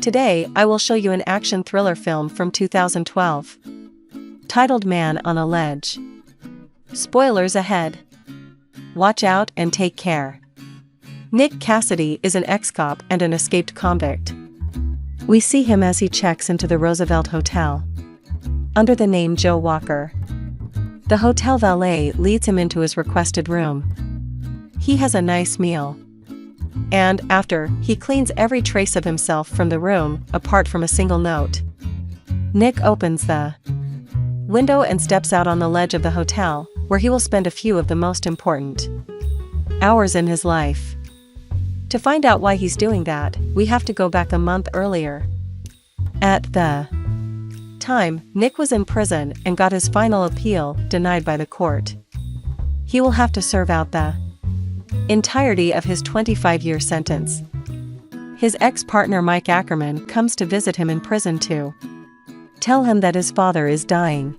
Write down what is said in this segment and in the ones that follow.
Today, I will show you an action thriller film from 2012. Titled Man on a Ledge. Spoilers ahead. Watch out and take care. Nick Cassidy is an ex-cop and an escaped convict. We see him as he checks into the Roosevelt Hotel. Under the name Joe Walker. The hotel valet leads him into his requested room. He has a nice meal. And, after, he cleans every trace of himself from the room, apart from a single note. Nick opens the window and steps out on the ledge of the hotel, where he will spend a few of the most important hours in his life. To find out why he's doing that, we have to go back a month earlier. At the time, Nick was in prison and got his final appeal denied by the court. He will have to serve out the entirety of his 25-year sentence. His ex-partner Mike Ackerman comes to visit him in prison to tell him that his father is dying.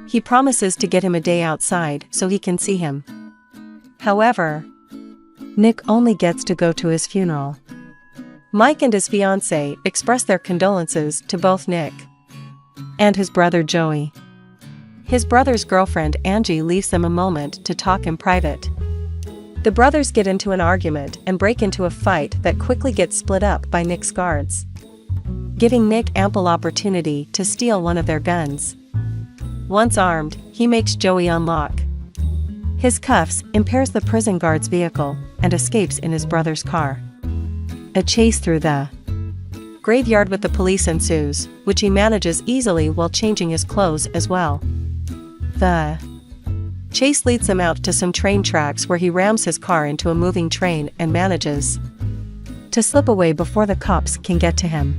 He promises to get him a day outside so he can see him. However, Nick only gets to go to his funeral. Mike and his fiancée express their condolences to both Nick and his brother Joey. His brother's girlfriend Angie leaves them a moment to talk in private. The brothers get into an argument and break into a fight that quickly gets split up by Nick's guards, giving Nick ample opportunity to steal one of their guns. Once armed, he makes Joey unlock his cuffs, impairs the prison guard's vehicle, and escapes in his brother's car. A chase through the graveyard with the police ensues, which he manages easily while changing his clothes as well. The chase leads him out to some train tracks where he rams his car into a moving train and manages to slip away before the cops can get to him.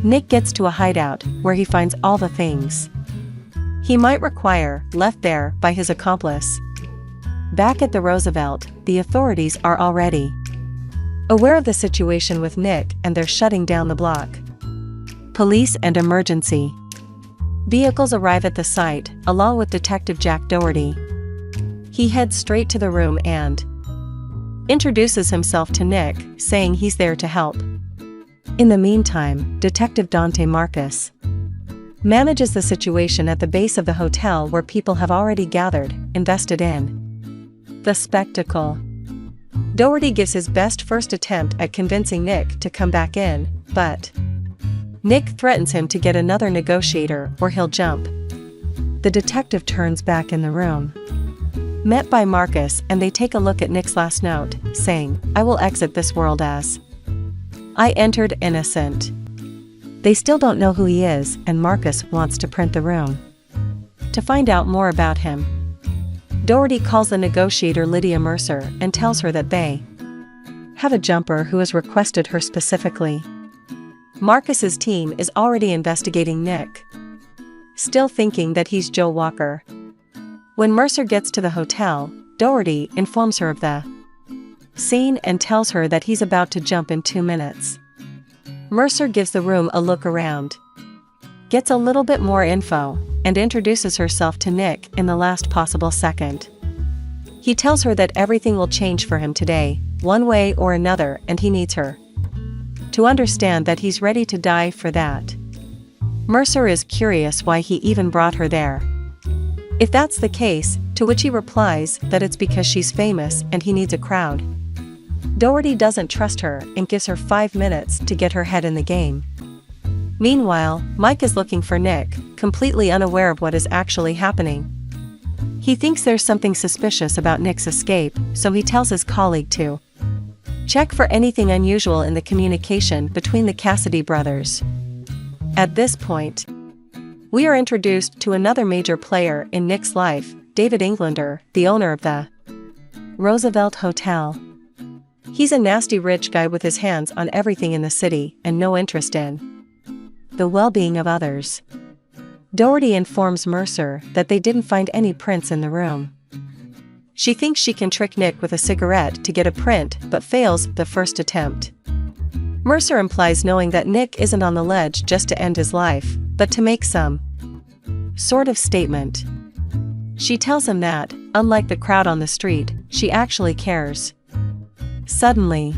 Nick gets to a hideout where he finds all the things he might require, left there by his accomplice. Back at the Roosevelt, the authorities are already aware of the situation with Nick and they're shutting down the block. Police and emergency vehicles arrive at the site, along with Detective Jack Doherty. He heads straight to the room and introduces himself to Nick, saying he's there to help. In the meantime, Detective Dante Marcus manages the situation at the base of the hotel where people have already gathered, invested in the spectacle. Doherty gives his best first attempt at convincing Nick to come back in, but Nick threatens him to get another negotiator or he'll jump. The detective turns back in the room, met by Marcus, and they take a look at Nick's last note, saying, "I will exit this world as I entered innocent." They still don't know who he is, and Marcus wants to print the room to find out more about him. Doherty calls the negotiator Lydia Mercer and tells her that they have a jumper who has requested her specifically. Marcus's team is already investigating Nick, still thinking that he's Joe Walker. When Mercer gets to the hotel, Doherty informs her of the scene and tells her that he's about to jump in 2 minutes. Mercer gives the room a look around, gets a little bit more info, and introduces herself to Nick in the last possible second. He tells her that everything will change for him today, one way or another, and he needs her to understand that he's ready to die for that. Mercer is curious why he even brought her there. If that's the case, to which he replies that it's because she's famous and he needs a crowd. Doherty doesn't trust her and gives her 5 minutes to get her head in the game. Meanwhile, Mike is looking for Nick, completely unaware of what is actually happening. He thinks there's something suspicious about Nick's escape, so he tells his colleague to check for anything unusual in the communication between the Cassidy brothers. At this point, we are introduced to another major player in Nick's life, David Englander, the owner of the Roosevelt Hotel. He's a nasty rich guy with his hands on everything in the city and no interest in the well-being of others. Doherty informs Mercer that they didn't find any prints in the room. She thinks she can trick Nick with a cigarette to get a print, but fails the first attempt. Mercer implies knowing that Nick isn't on the ledge just to end his life, but to make some sort of statement. She tells him that, unlike the crowd on the street, she actually cares. Suddenly,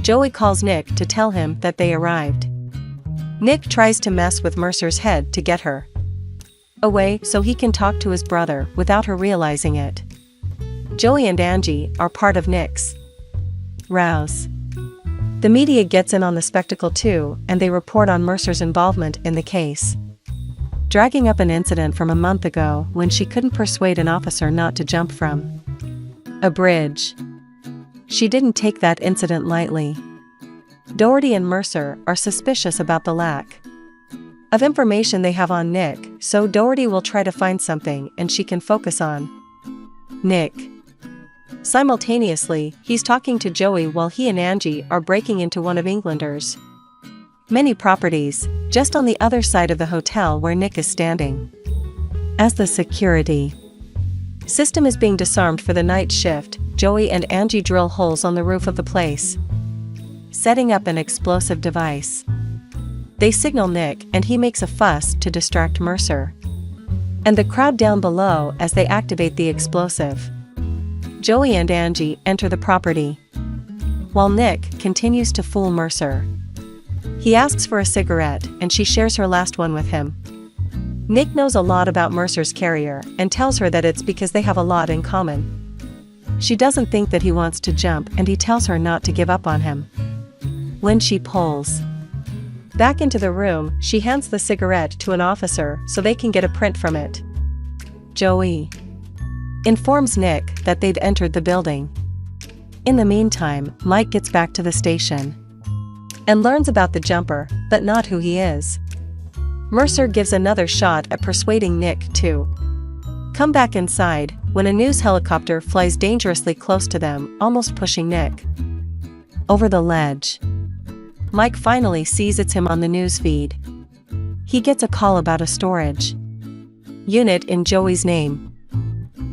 Joey calls Nick to tell him that they arrived. Nick tries to mess with Mercer's head to get her away so he can talk to his brother without her realizing it. Joey and Angie are part of Nick's rouse. The media gets in on the spectacle too, and they report on Mercer's involvement in the case, dragging up an incident from a month ago when she couldn't persuade an officer not to jump from a bridge. She didn't take that incident lightly. Doherty and Mercer are suspicious about the lack of information they have on Nick, so Doherty will try to find something and she can focus on Nick. Simultaneously, he's talking to Joey while he and Angie are breaking into one of Englander's many properties, just on the other side of the hotel where Nick is standing. As the security system is being disarmed for the night shift, Joey and Angie drill holes on the roof of the place, setting up an explosive device. They signal Nick and he makes a fuss to distract Mercer and the crowd down below as they activate the explosive. Joey and Angie enter the property, while Nick continues to fool Mercer. He asks for a cigarette and she shares her last one with him. Nick knows a lot about Mercer's carrier and tells her that it's because they have a lot in common. She doesn't think that he wants to jump and he tells her not to give up on him. When she pulls back into the room, she hands the cigarette to an officer so they can get a print from it. Joey informs Nick that they'd entered the building. In the meantime, Mike gets back to the station and learns about the jumper, but not who he is. Mercer gives another shot at persuading Nick to come back inside when a news helicopter flies dangerously close to them, almost pushing Nick over the ledge. Mike finally sees it's him on the news feed. He gets a call about a storage unit in Joey's name.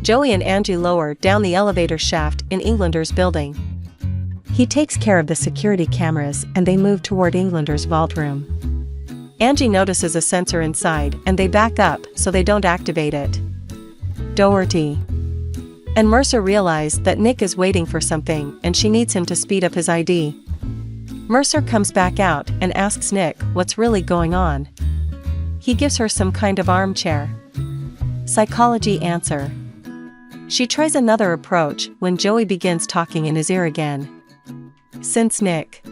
Joey and Angie lower down the elevator shaft in Englander's building. He takes care of the security cameras and they move toward Englander's vault room. Angie notices a sensor inside and they back up so they don't activate it. Doherty and Mercer realize that Nick is waiting for something and she needs him to speed up his ID. Mercer comes back out and asks Nick what's really going on. He gives her some kind of armchair psychology answer. She tries another approach when Joey begins talking in his ear again. Since Nick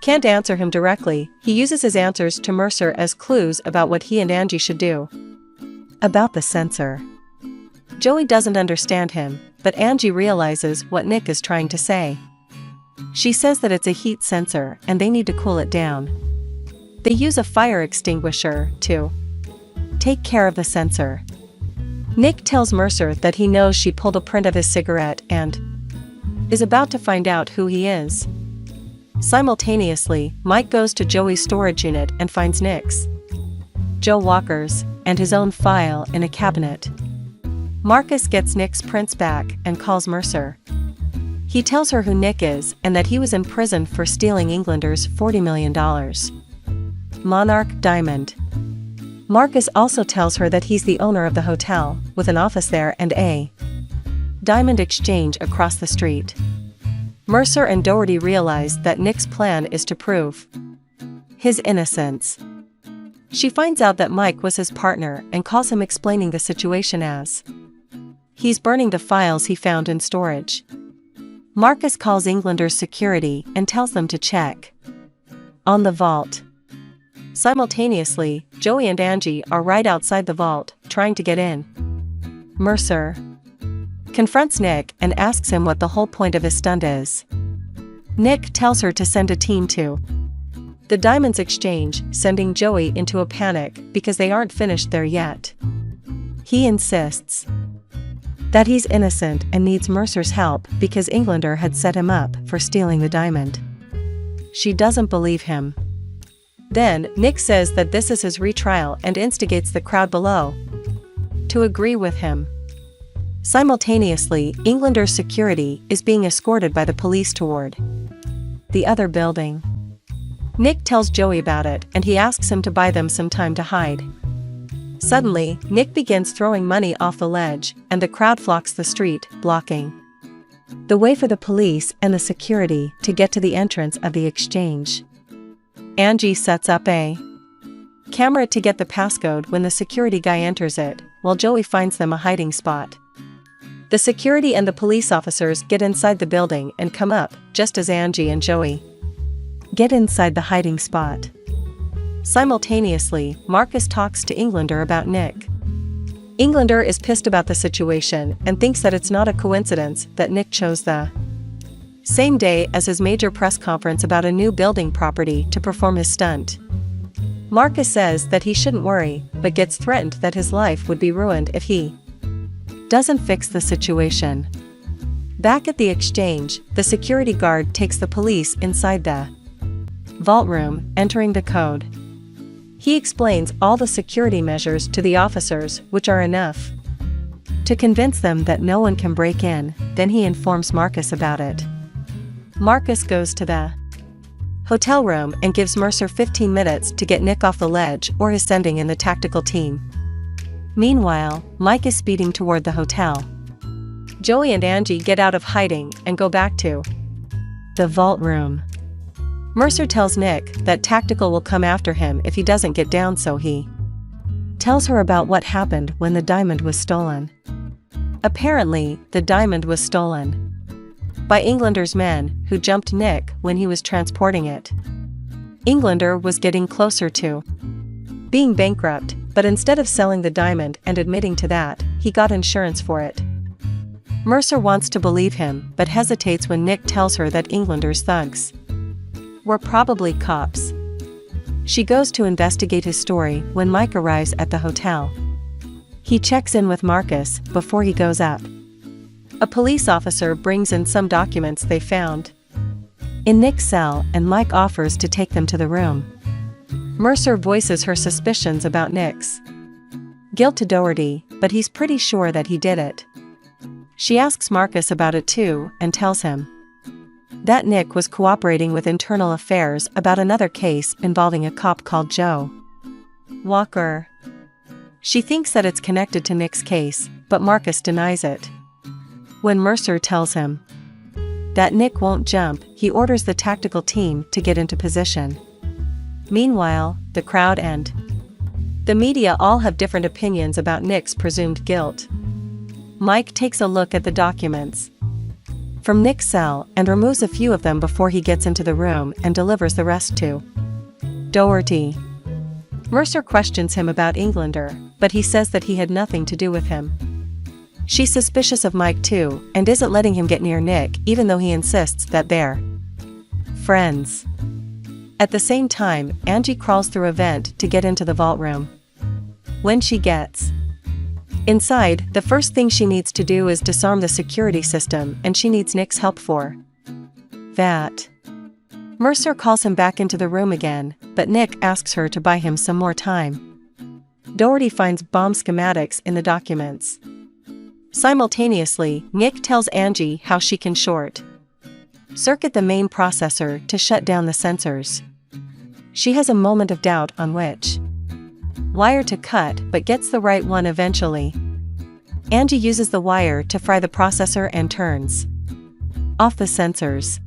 can't answer him directly, he uses his answers to Mercer as clues about what he and Angie should do. About the sensor. Joey doesn't understand him, but Angie realizes what Nick is trying to say. She says that it's a heat sensor and they need to cool it down. They use a fire extinguisher to take care of the sensor. Nick tells Mercer that he knows she pulled a print of his cigarette and is about to find out who he is. Simultaneously, Mike goes to Joey's storage unit and finds Nick's, Joe Walker's, and his own file in a cabinet. Marcus gets Nick's prints back and calls Mercer. He tells her who Nick is and that he was in prison for stealing Englander's $40 million Monarch diamond. Marcus also tells her that he's the owner of the hotel, with an office there and a diamond exchange across the street. Mercer and Doherty realize that Nick's plan is to prove his innocence. She finds out that Mike was his partner and calls him, explaining the situation as he's burning the files he found in storage. Marcus calls Englander's security and tells them to check on the vault. Simultaneously, Joey and Angie are right outside the vault, trying to get in. Mercer confronts Nick and asks him what the whole point of his stunt is. Nick tells her to send a team to the Diamonds Exchange, sending Joey into a panic because they aren't finished there yet. He insists that he's innocent and needs Mercer's help because Englander had set him up for stealing the diamond. She doesn't believe him. Then, Nick says that this is his retrial and instigates the crowd below to agree with him. Simultaneously, Englander's security is being escorted by the police toward the other building. Nick tells Joey about it and he asks him to buy them some time to hide. Suddenly, Nick begins throwing money off the ledge and the crowd flocks the street, blocking the way for the police and the security to get to the entrance of the exchange. Angie sets up a camera to get the passcode when the security guy enters it, while Joey finds them a hiding spot. The security and the police officers get inside the building and come up, just as Angie and Joey get inside the hiding spot. Simultaneously, Marcus talks to Englander about Nick. Englander is pissed about the situation and thinks that it's not a coincidence that Nick chose the same day as his major press conference about a new building property to perform his stunt. Marcus says that he shouldn't worry, but gets threatened that his life would be ruined if he doesn't fix the situation. Back at the exchange, the security guard takes the police inside the vault room, entering the code. He explains all the security measures to the officers, which are enough to convince them that no one can break in. Then he informs Marcus about it. Marcus goes to the hotel room and gives Mercer 15 minutes to get Nick off the ledge or is sending in the tactical team. Meanwhile, Mike is speeding toward the hotel. Joey and Angie get out of hiding and go back to the vault room. Mercer tells Nick that Tactical will come after him if he doesn't get down, so he tells her about what happened when the diamond was stolen. Apparently, the diamond was stolen by Englander's men, who jumped Nick when he was transporting it. Englander was getting closer to being bankrupt, but instead of selling the diamond and admitting to that, he got insurance for it. Mercer wants to believe him, but hesitates when Nick tells her that Englander's thugs were probably cops. She goes to investigate his story when Mike arrives at the hotel. He checks in with Marcus before he goes up. A police officer brings in some documents they found in Nick's cell, and Mike offers to take them to the room. Mercer voices her suspicions about Nick's guilt to Doherty, but he's pretty sure that he did it. She asks Marcus about it too, and tells him that Nick was cooperating with internal affairs about another case involving a cop called Joe Walker. She thinks that it's connected to Nick's case, but Marcus denies it. When Mercer tells him that Nick won't jump, he orders the tactical team to get into position. Meanwhile, the crowd and the media all have different opinions about Nick's presumed guilt. Mike takes a look at the documents from Nick's cell and removes a few of them before he gets into the room and delivers the rest to Doherty. Mercer questions him about Englander, but he says that he had nothing to do with him. She's suspicious of Mike too, and isn't letting him get near Nick even though he insists that they're friends. At the same time, Angie crawls through a vent to get into the vault room. When she gets inside, the first thing she needs to do is disarm the security system, and she needs Nick's help for that. Mercer calls him back into the room again, but Nick asks her to buy him some more time. Doherty finds bomb schematics in the documents. Simultaneously, Nick tells Angie how she can short-circuit the main processor to shut down the sensors. She has a moment of doubt on which wire to cut, but gets the right one eventually. Angie uses the wire to fry the processor and turns off the sensors.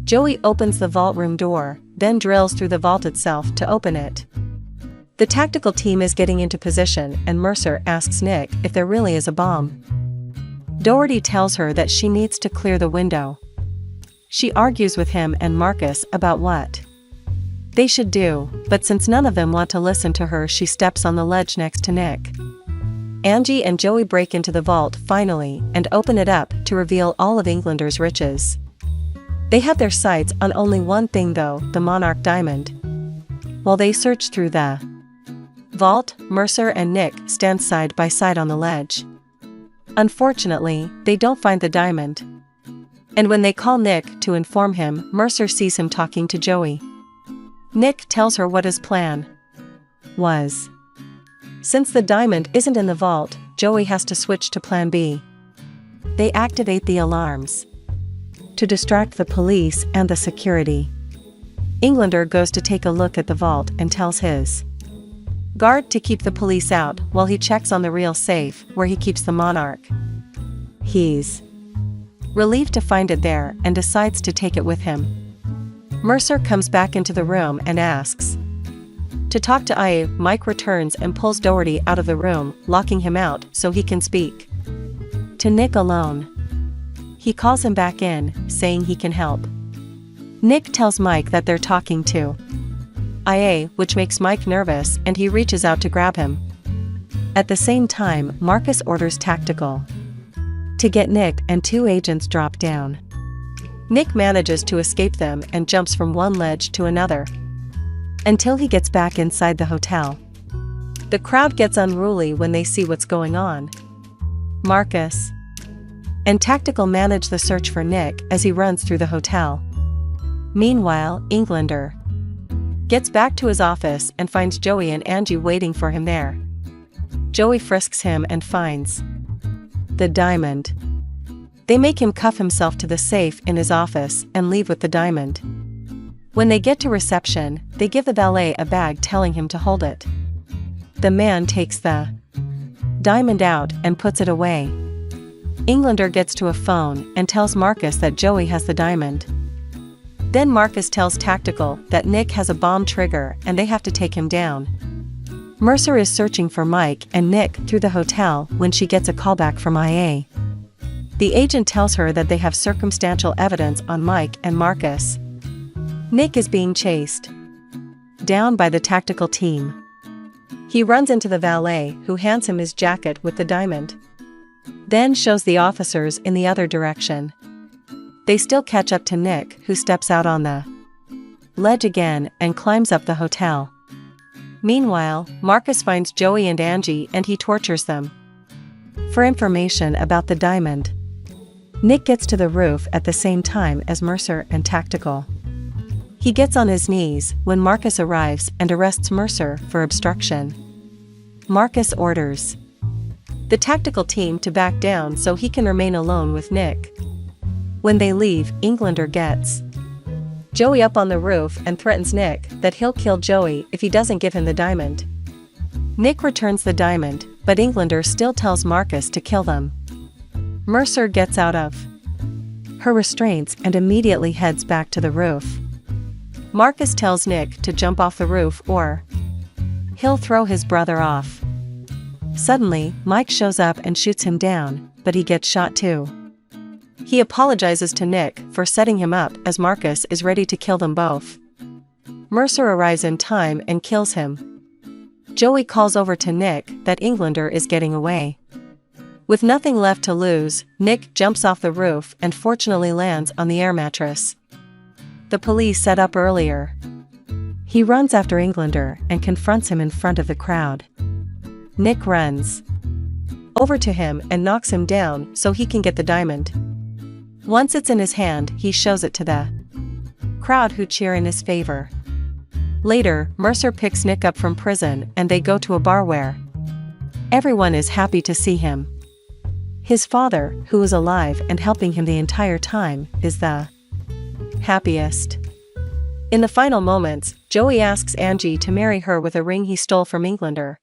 Joey opens the vault room door, then drills through the vault itself to open it. The tactical team is getting into position, and Mercer asks Nick if there really is a bomb. Doherty tells her that she needs to clear the window. She argues with him and Marcus about what they should do, but since none of them want to listen to her, she steps on the ledge next to Nick. Angie and Joey break into the vault finally and open it up to reveal all of Englander's riches. They have their sights on only one thing though, the Monarch diamond. While they search through the vault, Mercer and Nick stand side by side on the ledge. Unfortunately, they don't find the diamond. And when they call Nick to inform him, Mercer sees him talking to Joey. Nick tells her what his plan was. Since the diamond isn't in the vault, Joey has to switch to plan B. They activate the alarms to distract the police and the security. Englander goes to take a look at the vault and tells his guard to keep the police out while he checks on the real safe where he keeps the Monarch. He's relieved to find it there, and decides to take it with him. Mercer comes back into the room and asks to talk to IA. Mike returns and pulls Doherty out of the room, locking him out so he can speak to Nick alone. He calls him back in, saying he can help. Nick tells Mike that they're talking to IA, which makes Mike nervous, and he reaches out to grab him. At the same time, Marcus orders Tactical to get Nick and 2 agents drop down. Nick manages to escape them and jumps from one ledge to another until he gets back inside the hotel. The crowd gets unruly when they see what's going on. Marcus and Tactical manage the search for Nick as he runs through the hotel. Meanwhile, Englander gets back to his office and finds Joey and Angie waiting for him there. Joey frisks him and finds the diamond. They make him cuff himself to the safe in his office and leave with the diamond. When they get to reception, they give the valet a bag telling him to hold it. The man takes the diamond out and puts it away. Englander gets to a phone and tells Marcus that Joey has the diamond. Then Marcus tells Tactical that Nick has a bomb trigger and they have to take him down. Mercer is searching for Mike and Nick through the hotel when she gets a call back from IA. The agent tells her that they have circumstantial evidence on Mike and Marcus. Nick is being chased down by the Tactical team. He runs into the valet, who hands him his jacket with the diamond, then shows the officers in the other direction. They still catch up to Nick, who steps out on the ledge again and climbs up the hotel. Meanwhile, Marcus finds Joey and Angie and he tortures them for information about the diamond. Nick gets to the roof at the same time as Mercer and Tactical. He gets on his knees when Marcus arrives and arrests Mercer for obstruction. Marcus orders the Tactical team to back down so he can remain alone with Nick. When they leave, Englander gets Joey up on the roof and threatens Nick that he'll kill Joey if he doesn't give him the diamond. Nick returns the diamond, but Englander still tells Marcus to kill them. Mercer gets out of her restraints and immediately heads back to the roof. Marcus tells Nick to jump off the roof or he'll throw his brother off. Suddenly, Mike shows up and shoots him down, but he gets shot too. He apologizes to Nick for setting him up as Marcus is ready to kill them both. Mercer arrives in time and kills him. Joey calls over to Nick that Englander is getting away. With nothing left to lose, Nick jumps off the roof and fortunately lands on the air mattress the police set up earlier. He runs after Englander and confronts him in front of the crowd. Nick runs over to him and knocks him down so he can get the diamond. Once it's in his hand, he shows it to the crowd, who cheer in his favor. Later, Mercer picks Nick up from prison and they go to a bar where everyone is happy to see him. His father, who is alive and helping him the entire time, is the happiest. In the final moments, Joey asks Angie to marry her with a ring he stole from Englander.